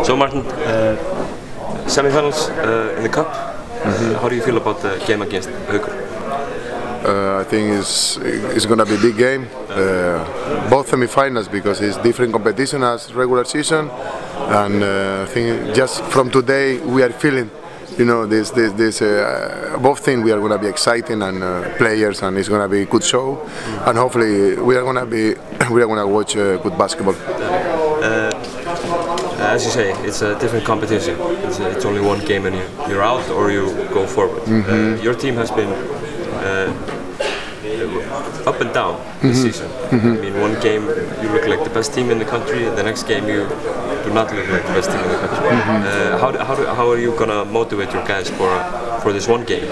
So Martin, semi-finals in the cup. How do you feel about the game against Haukur? I think it's going to be a big game. Both semi-finals because it's different competition as regular season, and I think just from today we are feeling, you know, this both things we are going to be exciting and players, and it's going to be a good show, and hopefully we are going to watch good basketball. As you say, it's a different competition. It's only one game and you're out or you go forward. Your team has been up and down this season. I mean, one game you look like the best team in the country, and the next game you do not look like the best team in the country. How are you gonna motivate your guys for this one game?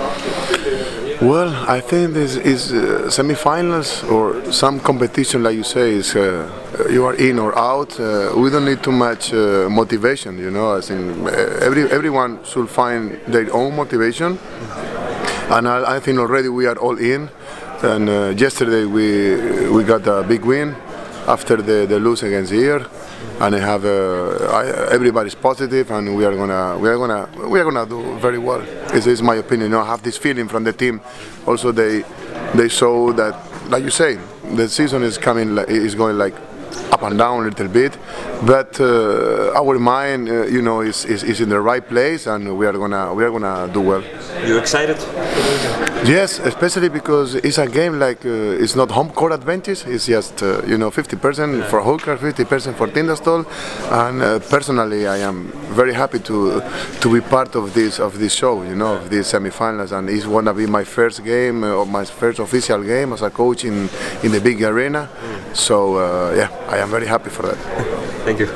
Well, I think this is semi-finals or some competition, like you say, is you are in or out. We don't need too much motivation, you know. I think everyone should find their own motivation, and I think already we are all in. And yesterday we got a big win after the lose against Ear, and I have everybody's positive, and we are gonna do very well. This is my opinion. You know, I have this feeling from the team. Also, they show that, like you say, the season is going like up and down a little bit, but our mind, you know, is in the right place, and we are gonna do well. You excited? Yes, especially because it's a game like it's not home court advantage. It's just you know, 50% for Haukur, 50% for Tindastóll, and personally I am very happy to be part of this show, you know, of these semi-finals, and it's gonna be my first game or my first official game as a coach in the big arena. So yeah, I am very happy for that. Thank you.